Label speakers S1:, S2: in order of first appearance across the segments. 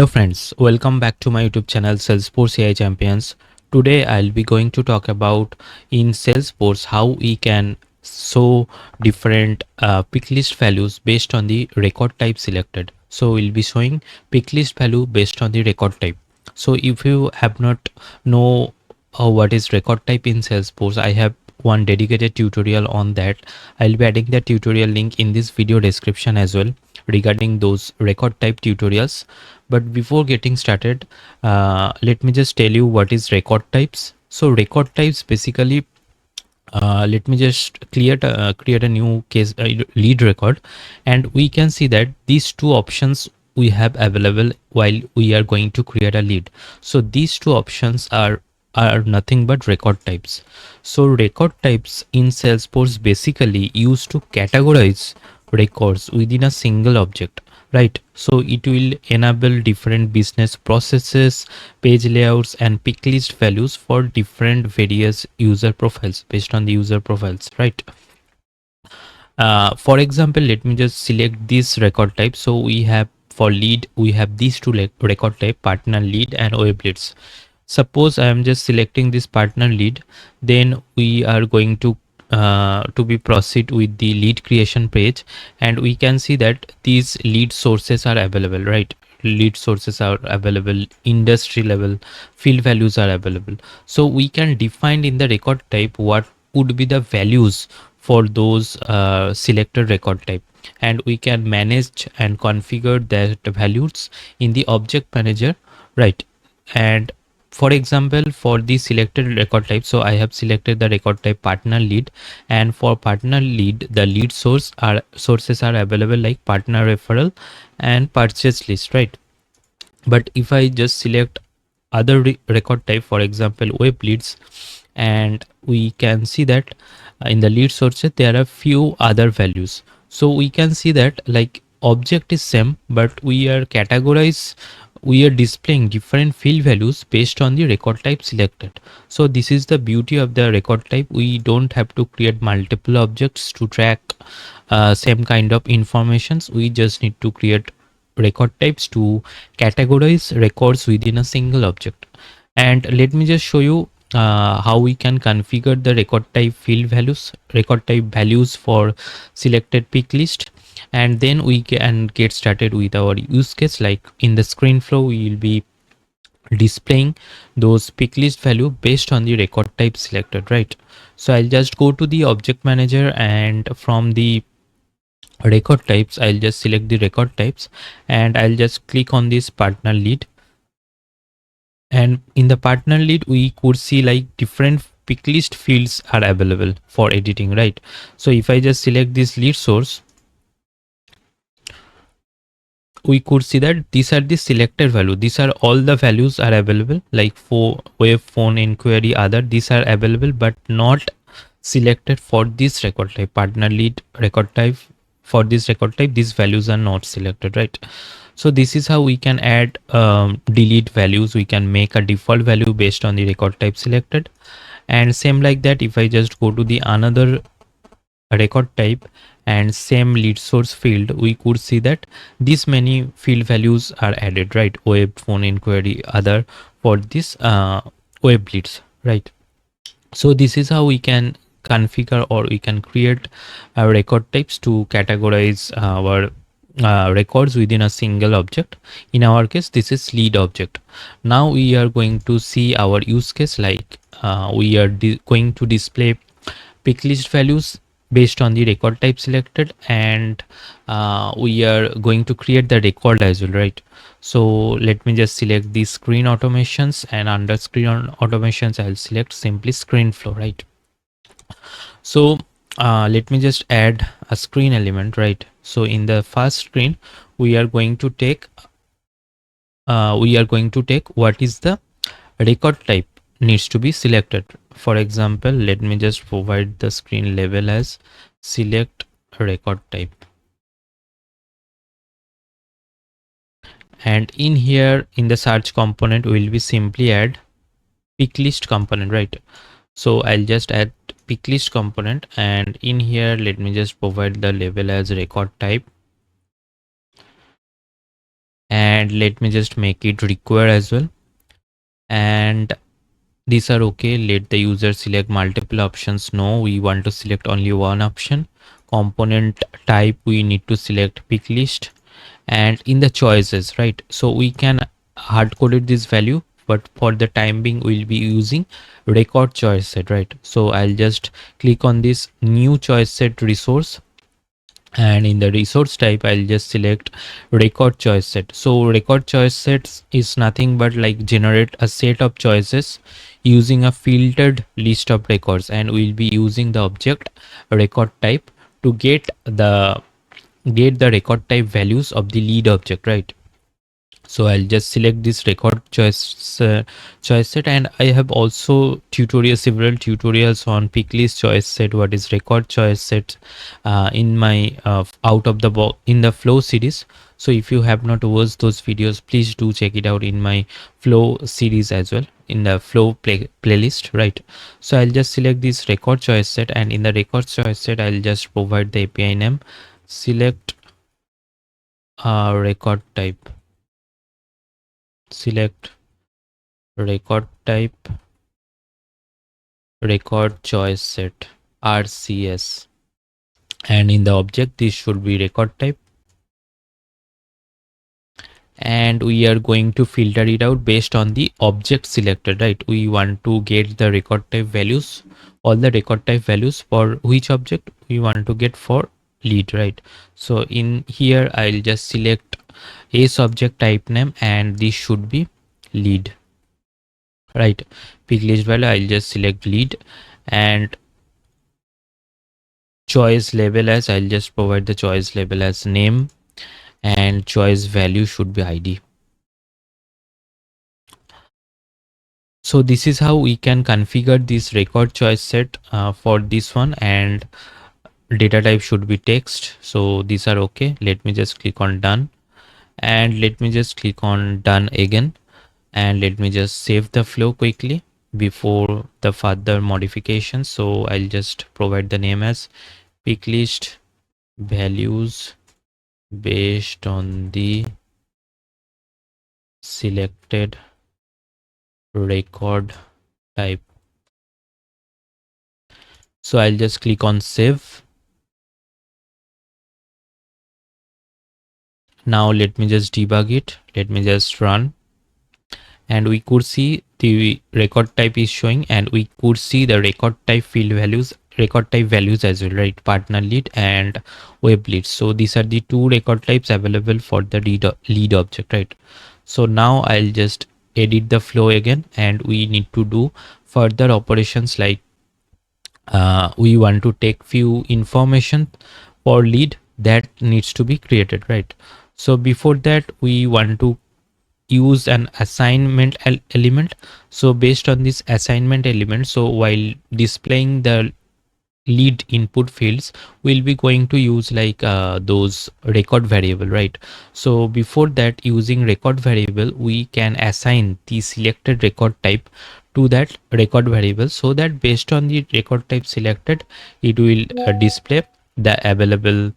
S1: Hello friends, welcome back to my YouTube channel Salesforce AI Champions. Today I'll be going to talk about in Salesforce how we can show different pick list values based on the record type selected. So we'll be showing pick list value based on the record type. So if you have not know what is record type in Salesforce, I have one dedicated tutorial on that. I'll be adding the tutorial link in this video description as well regarding those record type tutorials. But before getting started, let me just tell you what is record types. So record types basically, let me just create a new case lead record, and we can see that these two options we have available while we are going to create a lead. So these two options are nothing but record types. So record types in Salesforce basically used to categorize records within a single object, right? So it will enable different business processes, page layouts, and pick list values for different various user profiles based on the user profiles, right? For example, let me just select this record type. So we have for lead, we have these two record type: partner lead and web leads. Suppose I am just selecting this partner lead, then we are going to be proceed with the lead creation page, and we can see that these lead sources are available, right? Lead sources are available, industry level, field values are available. So we can define in the record type what would be the values for those selected record type, and we can manage and configure that values in the object manager, right? And for example, for the selected record type, so I have selected the record type partner lead, and for partner lead the lead sources are available like partner referral and purchase list, right? But if I just select other record type, for example web leads, and we can see that in the lead sources there are few other values. So we can see that like object is same, but we are displaying different field values based on the record type selected. So this is the beauty of the record type. We don't have to create multiple objects to track same kind of informations. We just need to create record types to categorize records within a single object. And let me just show you how we can configure the record type values for selected pick list, and then we can get started with our use case. Like in the screen flow, we will be displaying those pick list value based on the record type selected, right? So I'll just go to the object manager, and from the record types I'll just select the record types, and I'll just click on this partner lead. And in the partner lead we could see like different pick list fields are available for editing, right? So if I just select this lead source, we could see that these are the selected value. These are all the values are available, like for web, phone, inquiry, other, these are available but not selected for this record type partner lead record type. For this record type these values are not selected, right? So this is how we can add delete values. We can make a default value based on the record type selected. And same like that, if I just go to the another record type and same lead source field, we could see that these many field values are added, right? Web, phone, inquiry, other, for this web leads, right? So this is how we can configure or we can create record types to categorize our records within a single object. In our case this is lead object. Now we are going to see our use case, like we are going to display pick list values based on the record type selected, and we are going to create the record as well, right? So let me just select the screen automations, and under screen automations I'll select simply screen flow, right? So let me just add a screen element, right? So in the first screen we are going to take what is the record type needs to be selected. For example, let me just provide the screen label as select record type, and in here in the search component we will be simply add pick list component, right? So I'll just add pick list component, and in here let me just provide the label as record type, and let me just make it require as well. And these are okay. Let the user select multiple options. No, we want to select only one option. Component type, we need to select pick list. And in the choices, right, so we can hard coded this value, but for the time being we'll be using record choice set, right? So I'll just click on this new choice set resource, and in the resource type I'll just select record choice set. So record choice sets is nothing but like generate a set of choices using a filtered list of records, and we'll be using the object record type to get the record type values of the lead object, right? So I'll just select this record choice set, and I have also several tutorials on Picklist choice set, what is record choice set, in my out of the box in the flow series. So if you have not watched those videos, please do check it out in my flow series as well, in the flow playlist, right? So I'll just select this record choice set, and in the record choice set I'll just provide the API name, select record type, select record type, record choice set, RCS, and in the object this should be record type, and we are going to filter it out based on the object selected, right? We want to get the record type values, all the record type values for which object we want to get for lead, right? So in here I'll just select a subject type name, and this should be lead, right? Pick list value, I'll just select lead, and choice label as, I'll just provide the choice label as name, and choice value should be ID. So this is how we can configure this record choice set for this one, and data type should be text. So these are okay. Let me just click on done, and let me just click on done again, and let me just save the flow quickly before the further modifications. So I'll just provide the name as pick list values based on the selected record type. So I'll just click on save. Now let me just debug it. Let me just run, and we could see the record type is showing, and we could see the record type field values, record type values as well, right? Partner lead and web lead. So these are the two record types available for the lead object, right? So now I'll just edit the flow again, and we need to do further operations like we want to take few information for lead that needs to be created, right? So before that we want to use an assignment element. So based on this assignment element, so while displaying the lead input fields, we'll be going to use like those record variable, right? So before that, using record variable, we can assign the selected record type to that record variable, so that based on the record type selected, it will display the available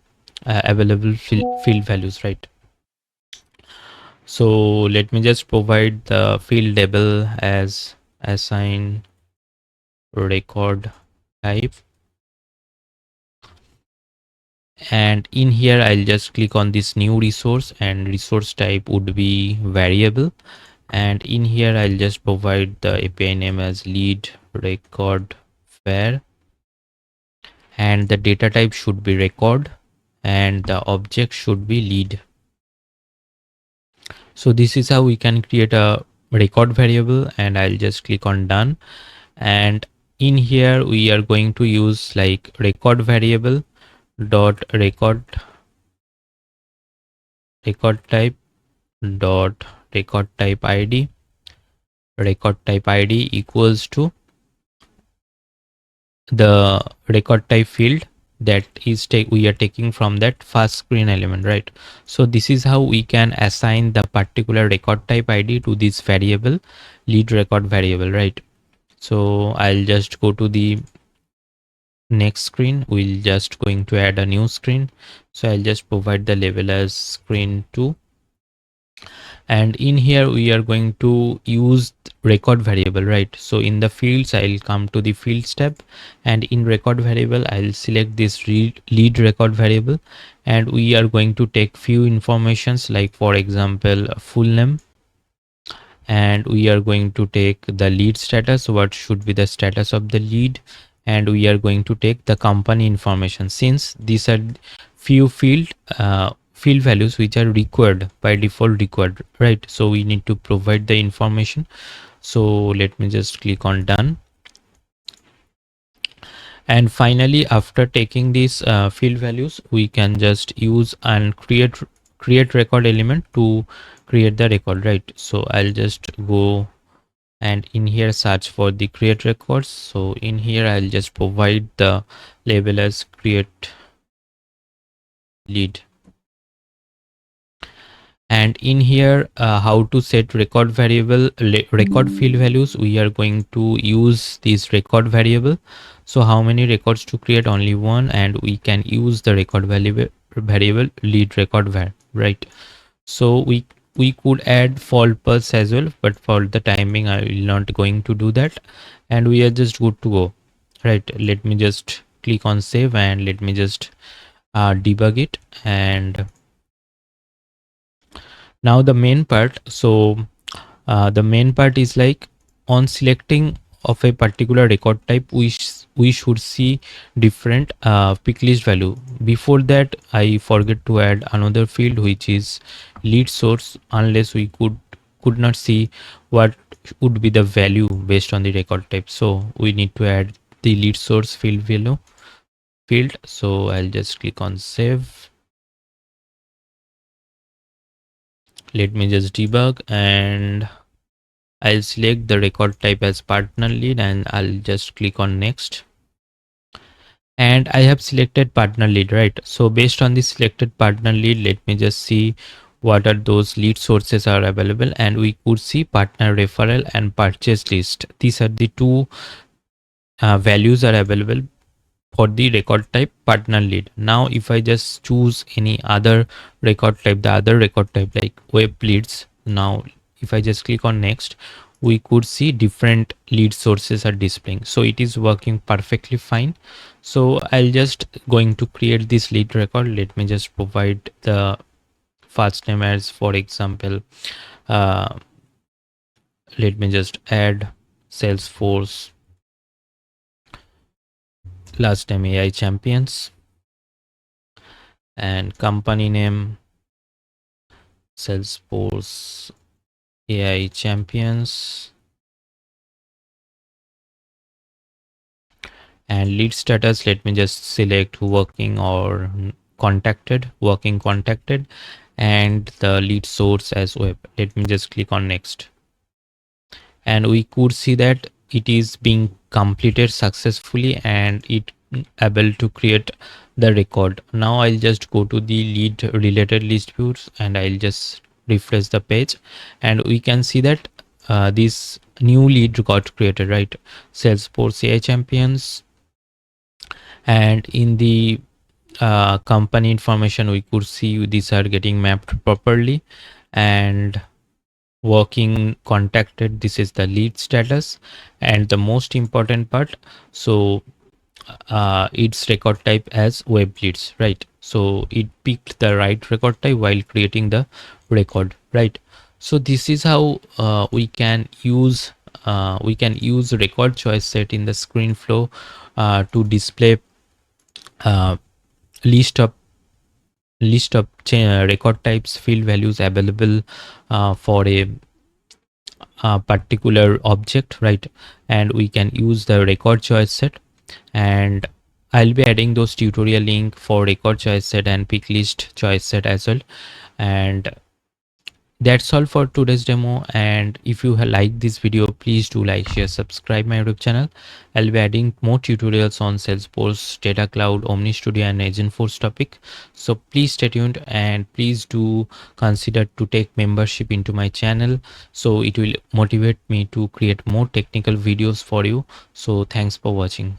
S1: field values, right? So let me just provide the field label as assign record type, and in here I'll just click on this new resource, and resource type would be variable, and in here I'll just provide the API name as lead record var, and the data type should be record, and the object should be lead. So this is how we can create a record variable, and I'll just click on done, and in here we are going to use like record variable dot record type dot record type id, record type id equals to the record type field that is we are taking from that first screen element, right? So this is how we can assign the particular record type id to this variable, lead record variable, right? So I'll just go to the next screen. We'll just going to add a new screen, so I'll just provide the label as screen 2, and in here we are going to use record variable, right? So in the fields I'll come to the fields tab, and in record variable I'll select this lead record variable, and we are going to take few informations, like for example full name, and we are going to take the lead status, what should be the status of the lead, and we are going to take the company information, since these are few field values which are required by default required, right? So we need to provide the information. So let me just click on done. And finally, after taking these field values, we can just use and create record element to create the record, right? So I'll just go and in here search for the create records. So in here I'll just provide the label as create lead, and in here how to set record variable record field values, we are going to use this record variable. So how many records to create? Only one, and we can use the record variable lead record right? So we could add fall pulse as well, but for the timing I will not going to do that, and we are just good to go, right? Let me just click on save, and let me just debug it. And now the main part. So the main part is like, on selecting of a particular record type, we should see different pick list value. Before that I forget to add another field, which is lead source, unless we could not see what would be the value based on the record type. So we need to add the lead source field. So I'll just click on save. Let me just debug, and I'll select the record type as partner lead, and I'll just click on next. And I have selected partner lead, right? So based on the selected partner lead, let me just see what are those lead sources are available, and we could see partner referral and purchase list. These are the two values are available for the record type partner lead. Now if I just choose any other record type, the other record type like web leads, now if I just click on next, we could see different lead sources are displaying. So it is working perfectly fine. So I'll just going to create this lead record. Let me just provide the first name as, for example, uh, let me just add Salesforce, last name AI champions, and company name Salesforce AI champions, and lead status, let me just select working or working contacted, and the lead source as web. Let me just click on next, and we could see that it is being completed successfully, and it able to create the record. Now I'll just go to the lead related list views, and I'll just refresh the page, and we can see that this new lead got created, right? Salesforce AI champions, and in the company information we could see these are getting mapped properly, and working contacted, this is the lead status, and the most important part, so its record type as web leads, right? So it picked the right record type while creating the record, right? So this is how we can use record choice set in the screen flow to display uh, list of record types field values available for a particular object, right? And we can use the record choice set, and I'll be adding those tutorial link for record choice set and pick list choice set as well. And that's all for today's demo, and if you like this video, please do like, share, subscribe my YouTube channel. I'll be adding more tutorials on Salesforce, Data Cloud, Omni Studio and Agentforce topic. So please stay tuned, and please do consider to take membership into my channel, so it will motivate me to create more technical videos for you. So thanks for watching.